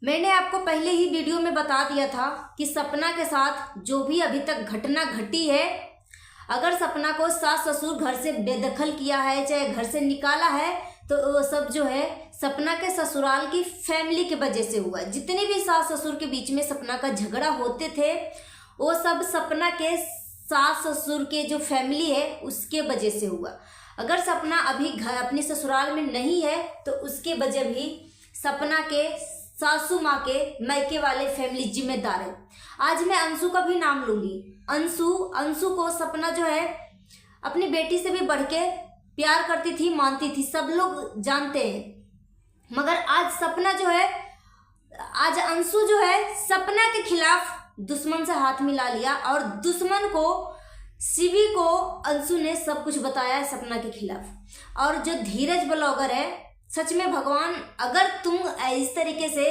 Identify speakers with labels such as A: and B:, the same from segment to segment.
A: मैंने आपको पहले ही वीडियो में बता दिया था कि सपना के साथ जो भी अभी तक घटना घटी है, अगर सपना को सास ससुर घर से बेदखल किया है, चाहे घर से निकाला है, तो वो सब जो है सपना के ससुराल की फैमिली के वजह से हुआ। जितने भी सास ससुर के बीच में सपना का झगड़ा होते थे, वो सब सपना के सास ससुर के जो फैमिली है उसके वजह से हुआ। अगर सपना अभी घर अपने ससुराल में नहीं है तो उसके वजह भी सपना के सासू माँ के मायके वाले फैमिली जिम्मेदार है। आज मैं अंशु का भी नाम लूंगी। अंशु को सपना जो है अपनी बेटी से भी बढ़ के प्यार करती थी, मानती थी, सब लोग जानते हैं। मगर आज सपना जो है, आज अंशु जो है सपना के खिलाफ दुश्मन से हाथ मिला लिया और दुश्मन को, शिवी को अंशु ने सब कुछ बताया है सपना के खिलाफ। और जो धीरज ब्लॉगर है, सच में भगवान, अगर तुम इस तरीके से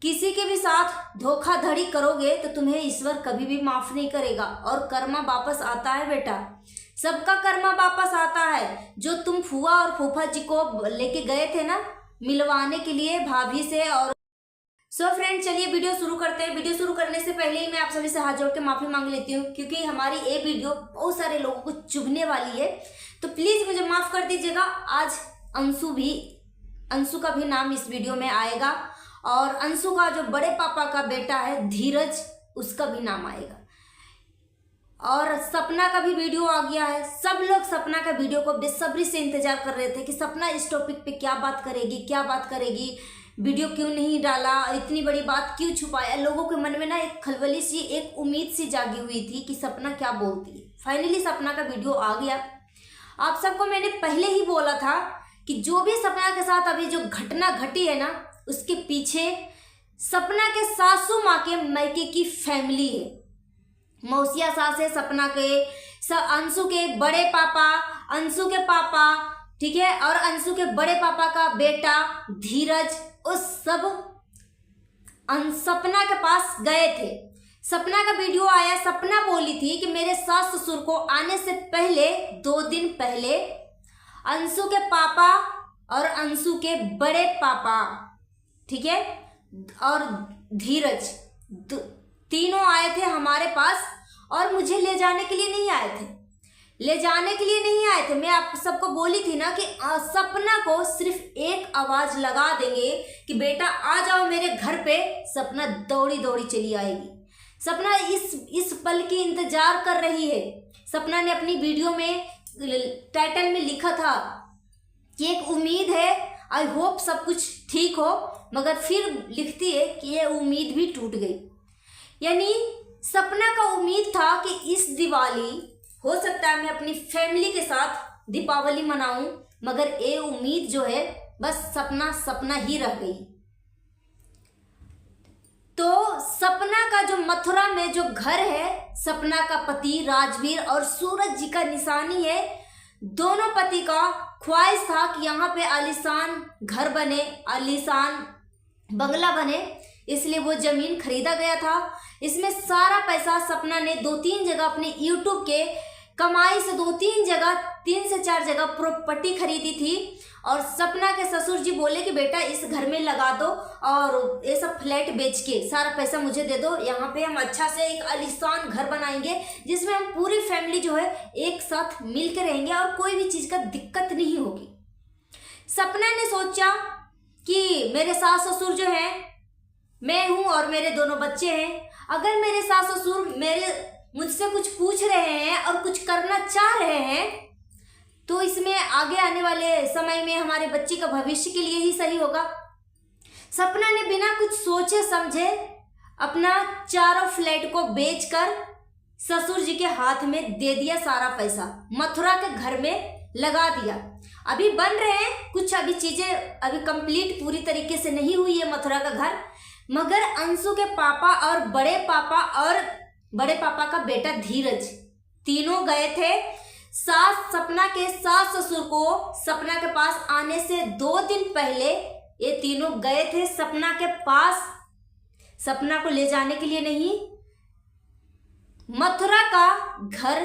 A: किसी के भी साथ धोखाधड़ी करोगे तो तुम्हें ईश्वर कभी भी माफ नहीं करेगा। और कर्मा वापस आता है बेटा, सबका कर्मा वापस आता है। जो तुम फुआ और फूफा जी को लेके गए थे ना मिलवाने के लिए भाभी से। और सो फ्रेंड, चलिए वीडियो शुरू करते हैं। वीडियो शुरू करने से पहले ही मैं आप सभी से हाथ जोड़ के माफी मांग लेती हूँ, क्योंकि हमारी ये वीडियो बहुत सारे लोगों को चुभने वाली है, तो प्लीज मुझे माफ कर दीजिएगा। आज अंशु का भी नाम इस वीडियो में आएगा और अंशु का जो बड़े पापा का बेटा है धीरज, उसका भी नाम आएगा। और सपना का भी वीडियो आ गया है। सब लोग सपना का वीडियो को बेसब्री से इंतजार कर रहे थे कि सपना इस टॉपिक पे क्या बात करेगी, वीडियो क्यों नहीं डाला, इतनी बड़ी बात क्यों छुपाया। लोगों के मन में ना एक खलबली सी, एक उम्मीद सी जागी हुई थी कि सपना क्या बोलती है। फाइनली सपना का वीडियो आ गया। आप सबको मैंने पहले ही बोला था कि जो भी सपना के साथ अभी जो घटना घटी है ना, उसके पीछे सपना के सासू माँ के मायके की फैमिली है। मौसिया सास है सपना के, अंशु के बड़े पापा, अंशु के पापा, ठीक है, और अंशु के बड़े पापा का बेटा धीरज, उस सब सपना के पास गए थे। सपना का वीडियो आया। सपना बोली थी कि मेरे सास ससुर को आने से पहले 2 दिन पहले अंशु के पापा और अंशु के बड़े पापा, ठीक है, और धीरज तीनों आए थे हमारे पास। और मुझे ले जाने के लिए नहीं आए थे, मैं आप सबको बोली थी ना कि सपना को सिर्फ एक आवाज लगा देंगे कि बेटा आ जाओ मेरे घर पे, सपना दौड़ी दौड़ी चली आएगी। सपना इस पल की इंतजार कर रही है। सपना ने अपनी वीडियो में टाइटल में लिखा था कि एक उम्मीद है, आई होप सब कुछ ठीक हो, मगर फिर लिखती है कि ये उम्मीद भी टूट गई। यानी सपना का उम्मीद था कि इस दिवाली हो सकता है मैं अपनी फैमिली के साथ दीपावली मनाऊं, मगर ये उम्मीद जो है बस सपना ही रह गई। तो सपना का जो मथुरा में जो घर है, सपना का पति राजवीर और सूरज जी का निशानी है। दोनों पति का ख्वाहिश था कि यहाँ पे आलीशान घर बने, आलीशान बंगला बने, इसलिए वो जमीन खरीदा गया था। इसमें सारा पैसा सपना ने 2-3 जगह अपने यूट्यूब के कमाई से 2-3 जगह, 3 से 4 जगह प्रॉपर्टी खरीदी थी। और सपना के ससुर जी बोले कि बेटा इस घर में लगा दो और ये सब फ्लैट बेच के सारा पैसा मुझे दे दो, यहाँ पे हम अच्छा से एक आलीशान घर बनाएंगे जिसमें हम पूरी फैमिली जो है एक साथ मिल के रहेंगे और कोई भी चीज़ का दिक्कत नहीं होगी। सपना ने सोचा कि मेरे सास ससुर जो है, मैं हूँ और मेरे दोनों बच्चे हैं, अगर मेरे सास ससुर मुझसे कुछ पूछ रहे हैं और कुछ करना चाह रहे हैं तो इसमें आगे आने वाले समय में हमारे बच्चे का भविष्य के लिए ही सही होगा। सपना ने बिना कुछ सोचे समझे अपना चारों फ्लैट को बेचकर ससुर जी के हाथ में दे दिया, सारा पैसा मथुरा के घर में लगा दिया। अभी बन रहे हैं कुछ, अभी चीजें अभी कंप्लीट पूरी तरीके से नहीं हुई है मथुरा का घर, मगर अंशु के पापा और बड़े पापा का बेटा धीरज तीनों गए थे। सपना के सास ससुर को सपना के पास आने से 2 दिन पहले ये तीनों गए थे सपना के पास, सपना को ले जाने के लिए नहीं, मथुरा का घर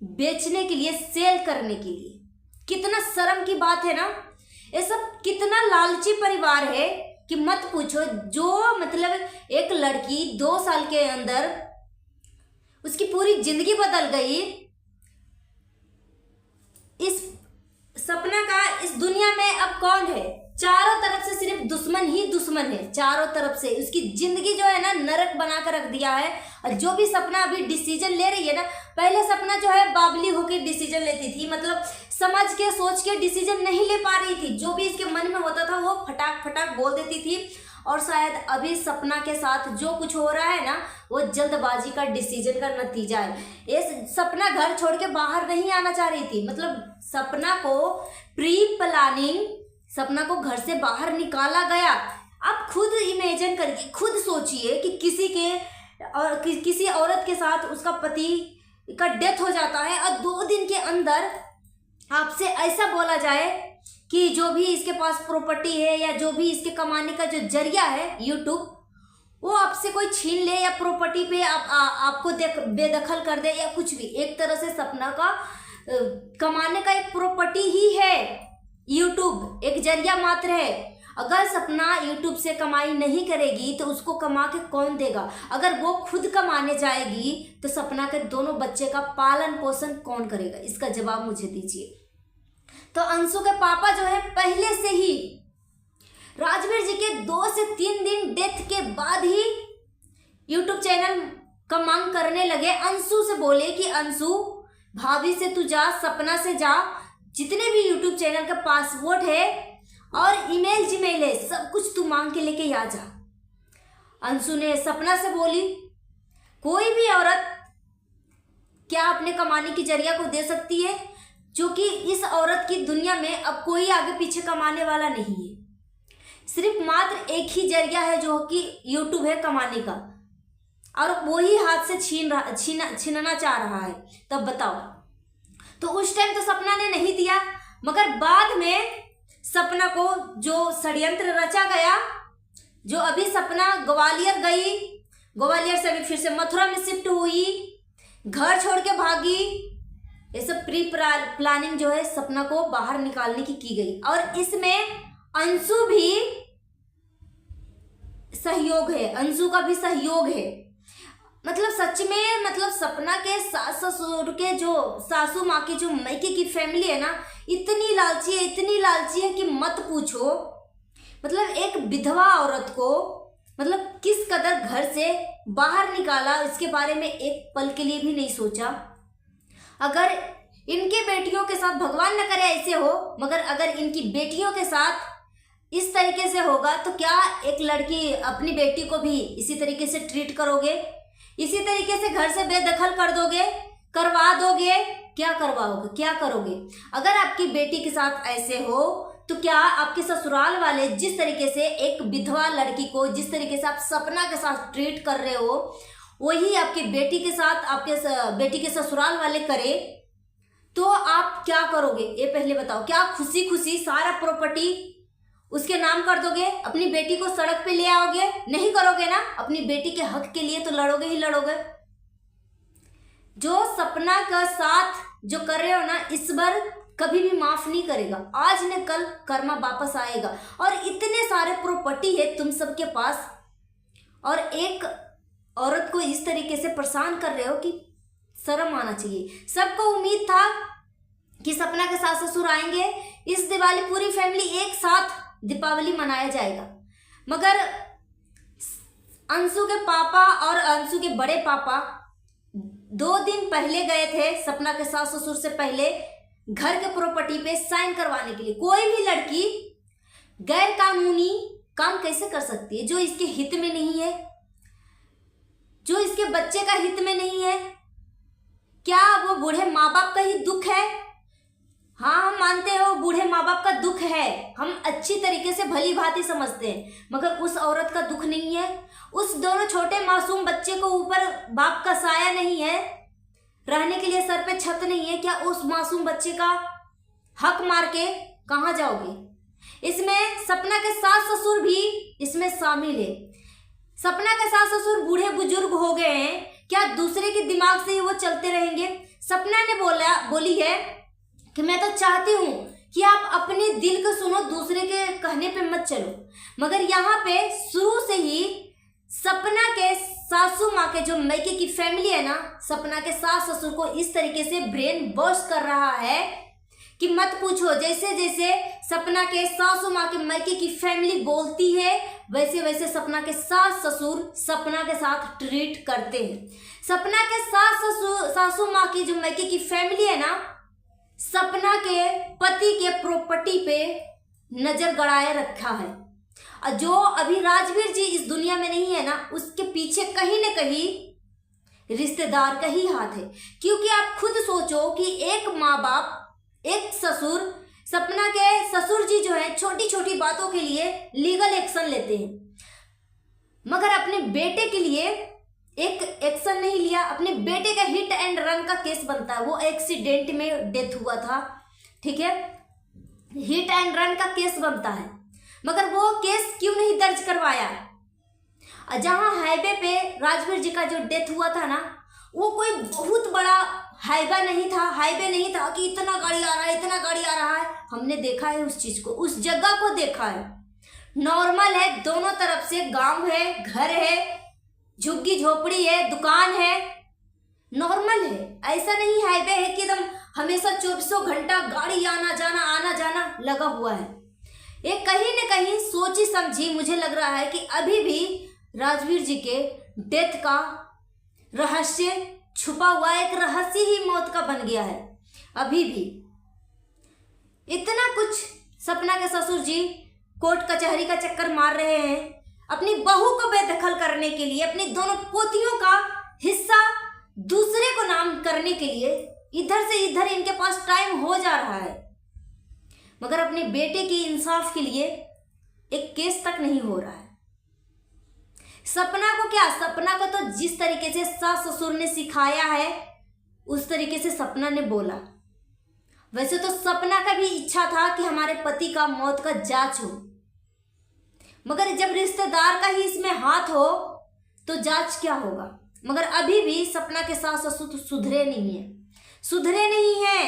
A: बेचने के लिए, सेल करने के लिए। कितना शर्म की बात है ना। ये सब कितना लालची परिवार है कि मत पूछो। जो मतलब एक लड़की 2 साल के अंदर उसकी पूरी जिंदगी बदल गई। इस सपना का इस दुनिया में अब कौन है? चारों तरफ से सिर्फ दुश्मन ही दुश्मन है। चारों तरफ से उसकी जिंदगी जो है ना नरक बना कर रख दिया है। और जो भी सपना अभी डिसीजन ले रही है ना, पहले सपना जो है बावली होकर डिसीजन लेती थी, मतलब समझ के सोच के डिसीजन नहीं ले पा रही थी। जो भी इसके मन में होता था वो फटाक फटाक बोल देती थी। और शायद अभी सपना के साथ जो कुछ हो रहा है ना, वो जल्दबाजी का डिसीजन का नतीजा है। ये सपना घर छोड़ के बाहर नहीं आना चाह रही थी, मतलब सपना को प्री प्लानिंग सपना को घर से बाहर निकाला गया। आप खुद इमेजिन करिए, खुद सोचिए कि किसी औरत के साथ उसका पति का डेथ हो जाता है और 2 दिन के अंदर आपसे ऐसा बोला जाए कि जो भी इसके पास प्रॉपर्टी है या जो भी इसके कमाने का जो जरिया है यूट्यूब, वो आपसे कोई छीन ले या प्रॉपर्टी पे आपको बेदखल कर दे या कुछ भी। एक तरह से सपना का कमाने का एक प्रॉपर्टी ही है यूट्यूब, एक जरिया मात्र है। अगर सपना यूट्यूब से कमाई नहीं करेगी तो उसको कमा के कौन देगा? अगर वो खुद कमाने जाएगी तो सपना के दोनों बच्चे का पालन पोषण कौन करेगा? इसका जवाब मुझे दीजिए। तो अंशु के पापा जो है पहले से ही राजवीर जी के 2 से 3 दिन डेथ के बाद ही यूट्यूब चैनल का मांग करने लगे। अंशु से बोले कि अंशु भाभी से तू जा, सपना से जा, जितने भी यूट्यूब चैनल का पासवर्ड है और ईमेल जीमेल है सब कुछ तू मांग के लेके आ जा। अंशु ने सपना से बोली कोई भी औरत क्या अपने कमाने की जरिया को दे सकती है, जो कि इस औरत की दुनिया में अब कोई आगे पीछे कमाने वाला नहीं है। सिर्फ मात्र एक ही जरिया है जो कि यूट्यूब है कमाने का, और वही हाथ से छीनना चाह रहा है। तब बताओ। तो उस टाइम तो सपना ने नहीं दिया, मगर बाद में सपना को जो षड्यंत्र रचा गया, जो अभी सपना ग्वालियर गई, ग्वालियर से अभी फिर से मथुरा में शिफ्ट हुई, घर छोड़ के भागी, ये सब प्री प्लानिंग जो है सपना को बाहर निकालने की गई। और इसमें अंशु भी सहयोग है, अंशु का भी सहयोग है। मतलब सच में, मतलब सपना के सास ससुर के जो सासू माँ की जो मैके की फैमिली है ना, इतनी लालची है, इतनी लालची है कि मत पूछो। मतलब एक विधवा औरत को मतलब किस कदर घर से बाहर निकाला, इसके बारे में एक पल के लिए भी नहीं सोचा। अगर इनके बेटियों के साथ, भगवान न करे ऐसे हो, मगर अगर इनकी बेटियों के साथ इस तरीके से होगा तो क्या एक लड़की अपनी बेटी को भी इसी तरीके से ट्रीट करोगे? इसी तरीके से घर से बेदखल कर दोगे, करवा दोगे? क्या करवाओगे, क्या करोगे? अगर आपकी बेटी के साथ ऐसे हो तो क्या आपके ससुराल वाले जिस तरीके से एक विधवा लड़की को, जिस तरीके से आप सपना के साथ ट्रीट कर रहे हो, वही आपकी बेटी के साथ आपके बेटी के ससुराल वाले करे तो आप क्या करोगे? ये पहले बताओ। क्या खुशी खुशी सारा प्रॉपर्टी उसके नाम कर दोगे? अपनी बेटी को सड़क पे ले आओगे? नहीं करोगे ना। अपनी बेटी के हक के लिए तो लड़ोगे ही लड़ोगे। जो सपना का साथ जो कर रहे हो ना, इस बार कभी भी माफ नहीं करेगा। आज न कल कर्मा वापस आएगा। और इतने सारे प्रॉपर्टी है तुम सबके पास, और एक औरत को इस तरीके से परेशान कर रहे हो कि शर्म आना चाहिए। सबको उम्मीद था कि सपना के सास ससुर आएंगे, इस दिवाली पूरी फैमिली एक साथ दीपावली मनाया जाएगा, मगर अंशु के पापा और अंशु के बड़े पापा 2 दिन पहले गए थे सपना के सास ससुर से पहले घर के प्रॉपर्टी पे साइन करवाने के लिए। कोई भी लड़की गैर कानूनी काम कैसे कर सकती है जो इसके हित में नहीं है, जो इसके बच्चे का हित में नहीं है? क्या वो बूढ़े माँ बाप का ही दुख है? हाँ, हम मानते हो बूढ़े माँ बाप का दुख है, हम अच्छी तरीके से भली भांति समझते हैं, मगर उस औरत का दुख नहीं है? उस दोनों छोटे मासूम बच्चे को ऊपर बाप का साया नहीं है, रहने के लिए सर पे छत नहीं है? क्या उस मासूम बच्चे का हक मार के कहाँ जाओगे? इसमें सपना के सास ससुर भी इसमें शामिल है। सपना के सास ससुर बूढ़े बुजुर्ग हो गए हैं, क्या दूसरे के दिमाग से ही वो चलते रहेंगे? सपना ने बोली है कि मैं तो चाहती हूँ कि आप अपने दिल को सुनो, दूसरे के कहने पे मत चलो। मगर यहाँ पे शुरू से ही सपना के सासू माँ के जो मैके की फैमिली है ना, सपना के सास ससुर को इस तरीके से ब्रेन वॉश कर रहा है कि मत पूछो। जैसे जैसे सपना के सासू माँ के मैके की फैमिली बोलती है, वैसे वैसे सपना के सास ससुर सपना के साथ ट्रीट करते हैं। सपना के सासू माँ की जो मैके की फैमिली है ना, सपना के पति के प्रॉपर्टी पे नजर गड़ाए रखा है। जो अभी राजवीर जी इस दुनिया में नहीं है ना, उसके पीछे कहीं न कहीं रिश्तेदार का ही हाथ है। क्योंकि आप खुद सोचो कि एक माँ बाप, एक ससुर, सपना के ससुर जी जो है छोटी छोटी बातों के लिए लीगल एक्शन लेते हैं, मगर अपने बेटे के लिए एक एक्शन नहीं लिया। अपने बेटे का हिट एंड रन का केस बनता है, वो एक्सीडेंट में डेथ हुआ था, ठीक है, हिट एंड रन का केस बनता है, मगर वो केस क्यों नहीं दर्ज करवाया? जहां हाईवे पे राजवीर जी का जो डेथ हुआ था ना, वो कोई बहुत बड़ा हाईवे नहीं था कि इतना गाड़ी आ रहा है, इतना गाड़ी आ रहा है। हमने देखा है उस चीज को, उस जगह को देखा है, नॉर्मल है, दोनों तरफ से गांव है, घर है, झुग्गी झोपड़ी है, दुकान है, नॉर्मल है। ऐसा नहीं हाईवे है कि एकदम हमेशा 24 घंटा गाड़ी आना जाना लगा हुआ है। ये कहीं न कहीं सोची समझी मुझे लग रहा है कि अभी भी राजवीर जी के डेथ का रहस्य छुपा हुआ, एक रहस्य ही मौत का बन गया है। अभी भी इतना कुछ सपना के ससुर जी कोर्ट कचहरी का चक्कर मार रहे हैं अपनी बहू को बेदखल करने के लिए, अपनी दोनों पोतियों का हिस्सा दूसरे को नाम करने के लिए। इधर से इधर इनके पास टाइम हो जा रहा है, मगर अपने बेटे के इंसाफ के लिए एक केस तक नहीं हो रहा है। सपना को क्या, सपना को तो जिस तरीके से सास ससुर ने सिखाया है उस तरीके से सपना ने बोला। वैसे तो सपना का भी इच्छा था कि हमारे पति का मौत का जांच हो, मगर जब रिश्तेदार का ही इसमें हाथ हो तो जांच क्या होगा। मगर अभी भी सपना के सास ससुर तो सुधरे नहीं है।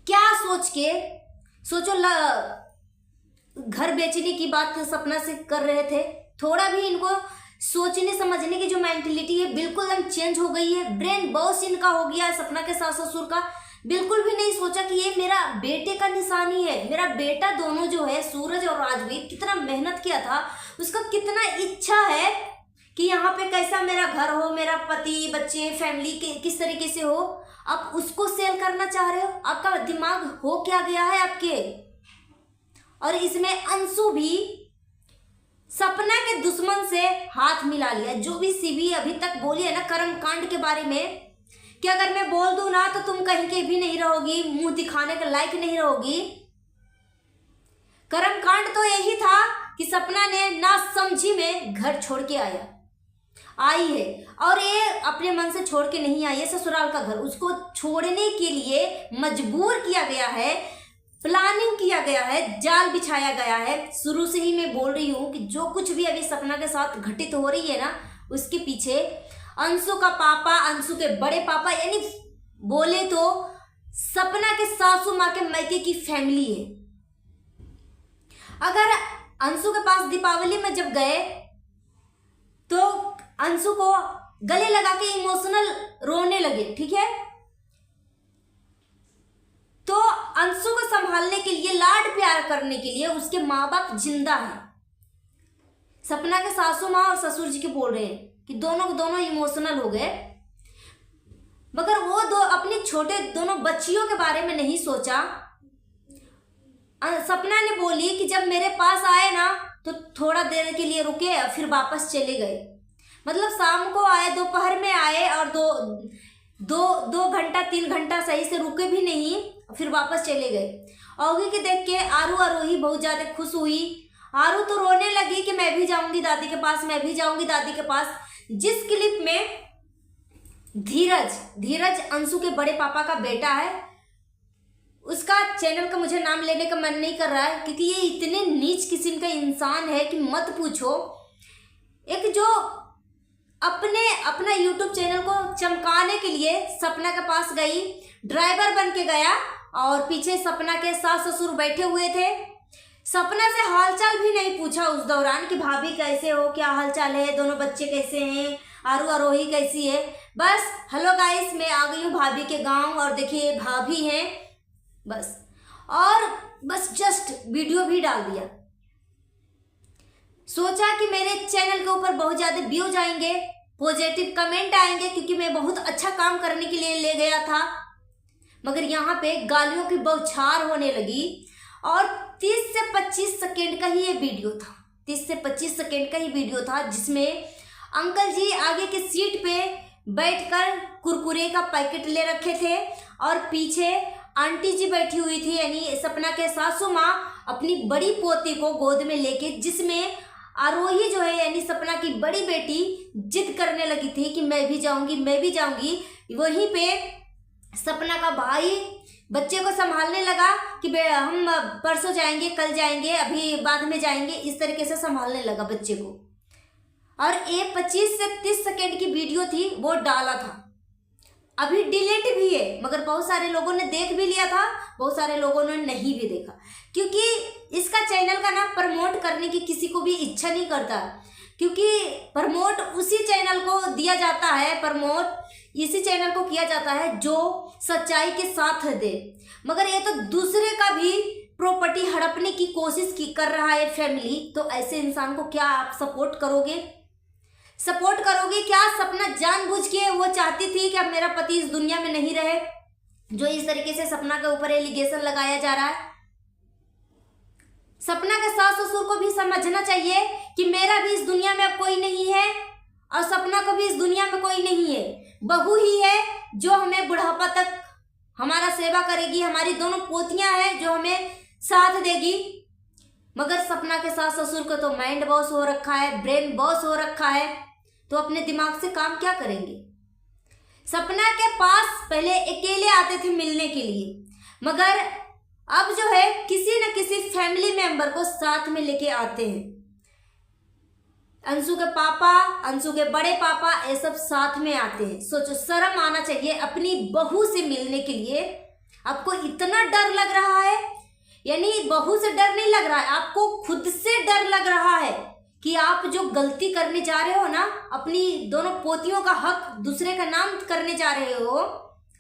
A: क्या सोच के, सोचो घर बेचने की बात सपना से कर रहे थे, थोड़ा भी इनको सोचने समझने की जो मेंटलिटी है बिल्कुल एकदम चेंज हो गई है। ब्रेन वॉश इनका हो गया है सपना के सास ससुर का। बिल्कुल भी नहीं सोचा कि ये मेरा बेटे का निशानी है, मेरा बेटा। दोनों जो है सूरज और राजवीर कितना मेहनत किया था, उसका कितना इच्छा है कि यहाँ पे कैसा मेरा घर हो, मेरा पति, बच्चे, फैमिली के किस तरीके से हो। आप उसको सेल करना चाह रहे हो, आपका दिमाग हो क्या गया है आपके। और इसमें अंशु भी सपना के दुश्मन से हाथ मिला लिया। जो भी सीबी अभी तक बोली है ना कर्मकांड के बारे में, कि अगर मैं बोल दूं ना तो तुम कहीं के भी नहीं रहोगी, मुंह दिखाने के लायक नहीं रहोगी। कर्मकांड तो यही था कि सपना ने ना समझी में घर छोड़ के आई है, और ये अपने मन से छोड़ के नहीं आई है ससुराल का घर। उसको छोड़ने के लिए मजबूर किया गया है, प्लानिंग किया गया है, जाल बिछाया गया है। शुरू से ही मैं बोल रही हूँ कि जो कुछ भी अभी सपना के साथ घटित हो रही है ना, उसके पीछे अंशु का पापा, अंशु के बड़े पापा, यानी बोले तो सपना के सासू माँ के मैके की फैमिली है। अगर अंशु के पास दीपावली में जब गए तो अंशु को गले लगा के इमोशनल रोने लगे, ठीक है, तो अंशु को संभालने के लिए, लाड प्यार करने के लिए उसके माँ बाप जिंदा है। सपना के सासू माँ और ससुर जी के बोल रहे हैं कि दोनों इमोशनल हो गए, मगर वो अपनी छोटे दोनों बच्चियों के बारे में नहीं सोचा। सपना ने बोली कि जब मेरे पास आए ना तो थोड़ा देर के लिए रुके, फिर वापस चले गए। मतलब शाम को आए, दोपहर में आए, और दो घंटा 3 घंटा सही से रुके भी नहीं, फिर वापस चले गए। औगी के देख के आरूही बहुत ज्यादा खुश हुई। आरू तो रोने लगी कि मैं भी जाऊंगी दादी के पास, मैं भी जाऊंगी दादी के पास। जिस क्लिप में धीरज अंशु के बड़े पापा का बेटा है, उसका चैनल का मुझे नाम लेने का मन नहीं कर रहा है क्योंकि ये इतने नीच किस्म का इंसान है कि मत पूछो। एक जो अपना यूट्यूब चैनल को चमकाने के लिए सपना के पास गई, ड्राइवर बन के गया और पीछे सपना के सास ससुर बैठे हुए थे। सपना से हालचाल भी नहीं पूछा उस दौरान कि भाभी कैसे हो, क्या हालचाल है, दोनों बच्चे कैसे हैं, आरू आरोही कैसी है। बस हेलो गाइस, मैं आ गई हूँ भाभी के गांव और देखिए भाभी हैं, बस। और बस जस्ट वीडियो भी डाल दिया। सोचा कि मेरे चैनल के ऊपर बहुत ज़्यादा व्यूज आएंगे, पॉजिटिव कमेंट आएंगे, क्योंकि मैं बहुत अच्छा काम करने के लिए ले गया था। मगर यहाँ पे गालियों की बौछार होने लगी। और 30 से 25 सेकेंड का ही ये वीडियो था, 30 से 25 सेकेंड का ही वीडियो था, जिसमें अंकल जी आगे की सीट पे बैठकर कुरकुरे का पैकेट ले रखे थे और पीछे आंटी जी बैठी हुई थी, यानी सपना के सासू माँ अपनी बड़ी पोती को गोद में लेके, जिसमें आरोही जो है यानी सपना की बड़ी बेटी जिद करने लगी थी कि मैं भी जाऊंगी, मैं भी जाऊंगी। वहीं पे सपना का भाई बच्चे को संभालने लगा कि हम परसों जाएंगे, कल जाएंगे, अभी बाद में जाएंगे, इस तरीके से संभालने लगा बच्चे को। और ये 25 से 30 सेकेंड की वीडियो थी, वो डाला था, अभी डिलीट भी है, मगर बहुत सारे लोगों ने देख भी लिया था, बहुत सारे लोगों ने नहीं भी देखा, क्योंकि इसका चैनल का ना प्रमोट करने की किसी को भी इच्छा नहीं करता, क्योंकि प्रमोट उसी चैनल को दिया जाता है, प्रमोट इसी चैनल को किया जाता है जो सच्चाई के साथ दे। मगर ये तो दूसरे का भी प्रॉपर्टी हड़पने की कोशिश कर रहा है फैमिली, तो ऐसे इंसान को क्या आप सपोर्ट करोगे? सपोर्ट करोगे क्या? सपना जानबूझ के वो चाहती थी कि अब मेरा पति इस दुनिया में नहीं रहे, जो इस तरीके से सपना के ऊपर एलिगेशन लगाया जा रहा है। सपना के सास ससुर को भी समझना चाहिए कि मेरा भी इस दुनिया में अब कोई नहीं है और सपना को भी इस दुनिया में कोई नहीं है। बहू ही है जो हमें बुढ़ापा तक हमारा सेवा करेगी, हमारी दोनों पोतियां हैं जो हमें साथ देगी। मगर सपना के सास ससुर को तो माइंड वॉश हो रखा है, ब्रेन वॉश हो रखा है, तो अपने दिमाग से काम क्या करेंगे? सपना के पास पहले अकेले आते थे मिलने के लिए, मगर अब जो है किसी न किसी फैमिली मेंबर को साथ में लेके आते हैं। अंशु के पापा, अंशु के बड़े पापा, ये सब साथ में आते हैं। सोचो, शर्म आना चाहिए अपनी बहू से मिलने के लिए। आपको इतना डर लग रहा है, यानी बहू से डर नहीं लग रहा है, आपको खुद से डर लग रहा है कि आप जो गलती करने जा रहे हो ना, अपनी दोनों पोतियों का हक दूसरे का नाम करने जा रहे हो।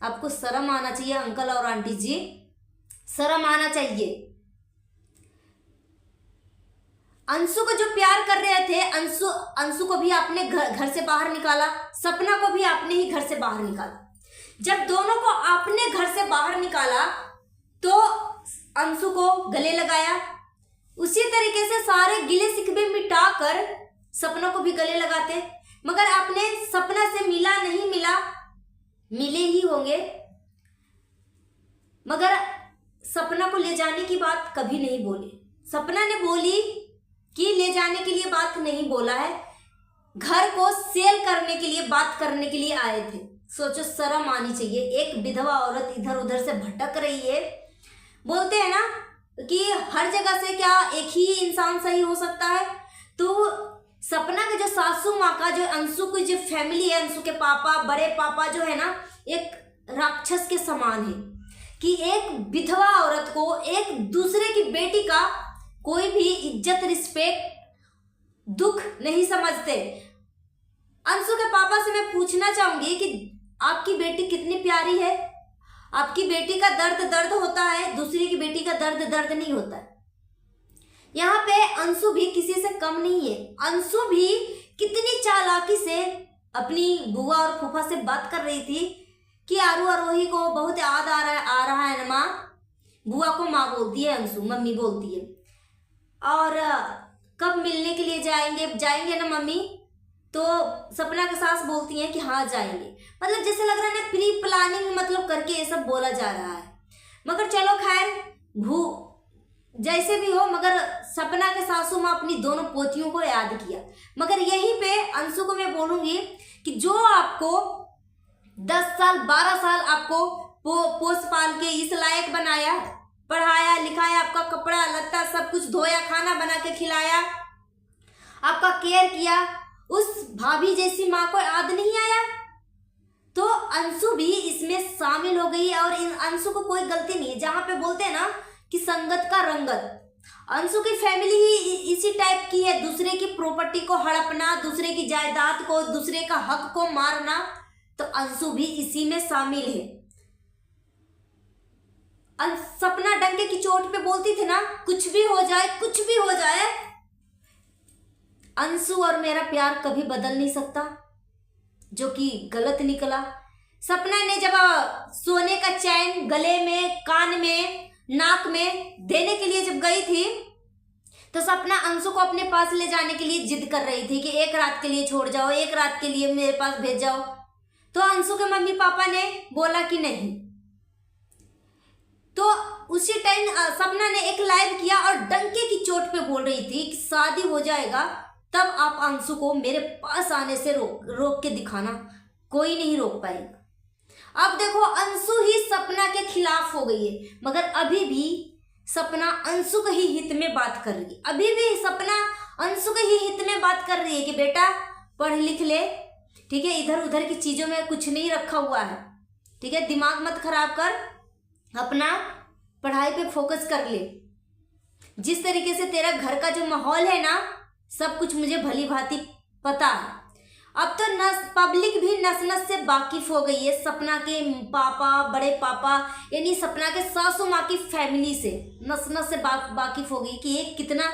A: आपको शर्म आना चाहिए अंकल और आंटी जी, शर्म आना चाहिए। अंशु को जो प्यार कर रहे थे, अंशु को भी आपने घर से बाहर निकाला, सपना को भी आपने ही घर से बाहर निकाला। जब दोनों को आपने घर से बाहर निकाला तो अंशु को गले लगाया, उसी तरीके से सारे गिले शिकवे मिटाकर सपना को भी गले लगाते। मगर आपने सपना से मिला नहीं मिला, मिले ही होंगे, मगर सपना को ले जाने की बात कभी नहीं बोली। सपना ने बोली कि ले जाने के लिए बात नहीं बोला है, घर को सेल करने के लिए बात करने के लिए आए थे। सोचो, शर्म आनी चाहिए। एक विधवा औरत इधर उधर से भटक रही है। बोलते हैं ना कि हर जगह से क्या एक ही इंसान सही हो सकता है? तो सपना के जो सासू माँ का, जो अंशु की जो फैमिली है, अंशु के पापा, बड़े पापा जो है ना, एक राक्षस के समान है कि एक विधवा औरत को, एक दूसरे की बेटी का कोई भी इज्जत, रिस्पेक्ट, दुख नहीं समझते। अंशु के पापा से मैं पूछना चाहूंगी कि आपकी बेटी कितनी प्यारी है। आपकी बेटी का दर्द दर्द होता है, दूसरी की बेटी का दर्द दर्द नहीं होता है। यहाँ पे अंशु भी किसी से कम नहीं है। अंशु भी कितनी चालाकी से अपनी बुआ और फूफा से बात कर रही थी कि आरू आरोही को बहुत याद आ रहा है ना माँ। बुआ को माँ बोलती है, अंशु मम्मी बोलती है। और कब मिलने के लिए जाएंगे ना मम्मी? तो सपना के सास बोलती हैं कि हाँ जाएंगे। मतलब जैसे लग रहा है ना प्री प्लानिंग मतलब करके ये सब बोला जा रहा है। मगर चलो खैर, जैसे भी हो, मगर सपना के सासू माँ अपनी दोनों पोतियों को याद किया। मगर यहीं पे अंशु को मैं बोलूंगी कि जो आपको 10 साल 12 साल आपको पोस पाल के इस लायक बनाया, पढ़ाया लिखाया, आपका कपड़ा लत्ता सब कुछ धोया, खाना बना के खिलाया, आपका केयर किया, उस भाभी जैसी माँ को याद नहीं आया? तो अंशु भी इसमें शामिल हो गई है और इन अंशु को कोई गलती नहीं है। जहां पे बोलते हैं ना कि संगत का रंगत, अंशु की फैमिली ही इसी टाइप की है, दूसरे की प्रॉपर्टी को हड़पना, दूसरे की जायदाद को, दूसरे का हक को मारना, तो अंशु भी इसी में शामिल है। सपना डंके की चोट पे बोलती थी ना, कुछ भी हो जाए, कुछ भी हो जाए, अंशु और मेरा प्यार कभी बदल नहीं सकता, जो कि गलत निकला। सपना ने जब सोने का चैन गले में, कान में, नाक में देने के लिए जब गई थी, तो सपना अंशु को अपने पास ले जाने के लिए जिद कर रही थी कि एक रात के लिए छोड़ जाओ, एक रात के लिए मेरे पास भेज जाओ। तो अंशु के मम्मी पापा ने बोला कि नहीं। तो उसी टाइम सपना ने एक लाइव किया और डंके की चोट पे बोल रही थी कि शादी हो जाएगा तब आप अंशु को मेरे पास आने से रोक के दिखाना, कोई नहीं रोक पाएगा। अब देखो अंशु ही सपना के खिलाफ हो गई है, मगर अभी भी सपना अंशु के ही हित में बात कर रही है। अभी भी सपना अंशु के ही हित में बात कर रही है कि बेटा पढ़ लिख ले, ठीक है, इधर उधर की चीजों में कुछ नहीं रखा हुआ है, ठीक है, दिमाग मत खराब कर, अपना पढ़ाई पे फोकस कर ले। जिस तरीके से तेरा घर का जो माहौल है ना, सब कुछ मुझे भली भांति पता है। अब तो पब्लिक भी नस नस से वाकिफ हो गई है सपना के पापा, बड़े पापा, यानी सपना के सासू माँ की फैमिली से नस नस से वाकिफ हो गई कि ये कितना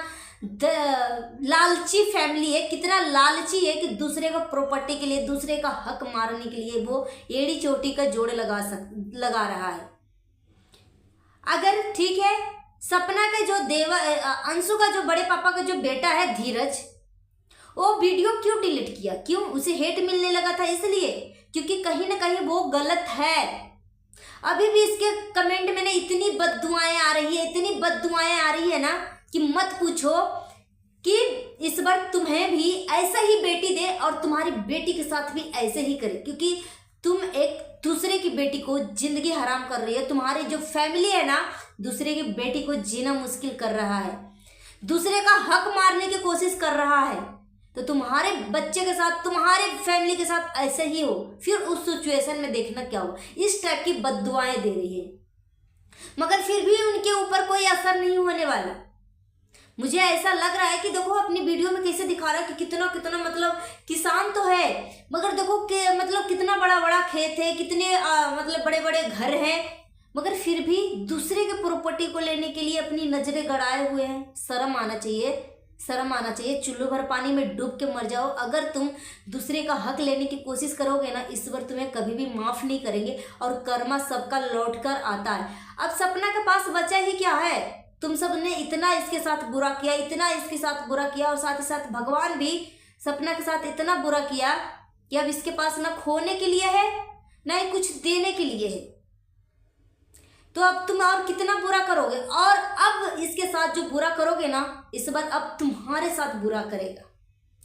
A: लालची फैमिली है, कितना लालची है कि दूसरे का प्रॉपर्टी के लिए, दूसरे का हक मारने के लिए वो एड़ी चोटी का जोड़ लगा रहा है। अगर ठीक है, सपना का जो अंशु का जो बड़े पापा का जो बेटा है धीरज, वो वीडियो क्यों डिलीट किया? क्यों? उसे हेट मिलने लगा था इसलिए, क्योंकि कहीं ना कहीं वो गलत है। अभी भी इसके कमेंट में ना इतनी बद्दुआएं आ रही है, इतनी बद्दुआएं आ रही है ना कि मत पूछो, कि इस बार तुम्हें भी ऐसा ही बेटी दे और तुम्हारी बेटी के साथ भी ऐसे ही करे, क्योंकि तुम एक दूसरे की बेटी को जिंदगी हराम कर रही है। तुम्हारी जो फैमिली है ना, दूसरे की बेटी को जीना मुश्किल कर रहा है, दूसरे का हक मारने की कोशिश कर रहा है। तो तुम्हारे बच्चे के साथ, तुम्हारे फैमिली के साथ ऐसे ही हो, फिर उस सिचुएशन में देखना क्या हो। इस टाइप की बद्दुआएं दे रही है, मगर फिर भी उनके ऊपर कोई असर नहीं होने वाला। मुझे ऐसा लग रहा है कि देखो अपनी वीडियो में कैसे दिखा रहा है कि कितना कितना मतलब किसान तो है, मगर देखो कि मतलब कितना बड़ा बड़ा खेत है, कितने मतलब बड़े बड़े घर हैं, मगर फिर भी दूसरे के प्रॉपर्टी को लेने के लिए अपनी नजरें गड़ाए हुए हैं। शर्म आना चाहिए, शर्म आना चाहिए। चुल्लू भर पानी में डूब के मर जाओ, अगर तुम दूसरे का हक लेने की कोशिश करोगे ना, ईश्वर तुम्हें कभी भी माफ नहीं करेंगे और कर्मा सबका लौट कर आता है। अब सपना के पास बचा ही क्या है? तुम सब ने इतना इसके साथ बुरा किया, इतना इसके साथ बुरा किया, और साथ ही साथ भगवान भी सपना के साथ इतना बुरा किया कि अब इसके पास ना खोने के लिए है ना ही कुछ देने के लिए है। तो अब तुम और कितना बुरा करोगे? और अब इसके साथ जो बुरा करोगे ना, इस बार अब तुम्हारे साथ बुरा करेगा,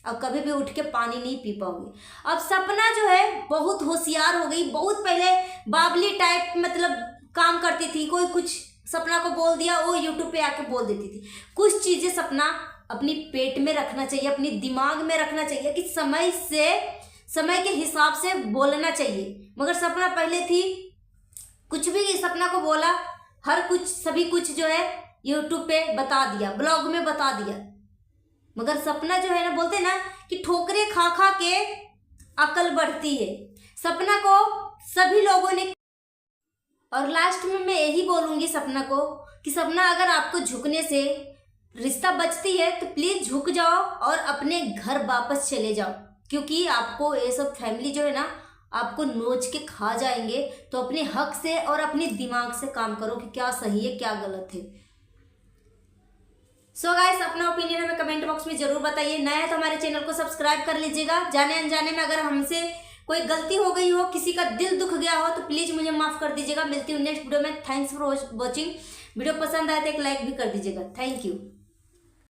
A: अब कभी भी उठ के पानी नहीं पी पाओगे। अब सपना जो है बहुत होशियार हो गई। बहुत पहले बाबली टाइप मतलब काम करती थी, कोई कुछ सपना को बोल दिया, वो यूट्यूब पे आके बोल देती थी। कुछ चीजें सपना अपनी पेट में रखना चाहिए, अपनी दिमाग में रखना चाहिए कि समय के हिसाब से बोलना चाहिए। मगर सपना पहले थी, कुछ भी सपना को बोला, हर कुछ सभी कुछ जो है यूट्यूब पे बता दिया, ब्लॉग में बता दिया। मगर सपना जो है ना, बोलते ना कि ठोकरे खा खा के अकल बढ़ती है। सपना को सभी लोगों ने, और लास्ट में मैं यही बोलूंगी सपना को कि सपना अगर आपको झुकने से रिश्ता बचती है तो प्लीज झुक जाओ और अपने घर वापस चले जाओ, क्योंकि आपको ये सब फैमिली जो है ना आपको नोच के खा जाएंगे। तो अपने हक से और अपने दिमाग से काम करो कि क्या सही है क्या गलत है। सो गाइस, अपना ओपिनियन हमें कमेंट बॉक्स में जरूर बताइए। नया है तो हमारे चैनल को सब्सक्राइब कर लीजिएगा। जाने अनजाने में अगर हमसे कोई गलती हो गई हो, किसी का दिल दुख गया हो, तो प्लीज मुझे माफ कर दीजिएगा। मिलती हूँ नेक्स्ट वीडियो में। Thanks for watching. वीडियो पसंद आए तो एक लाइक भी कर दीजिएगा। Thank you.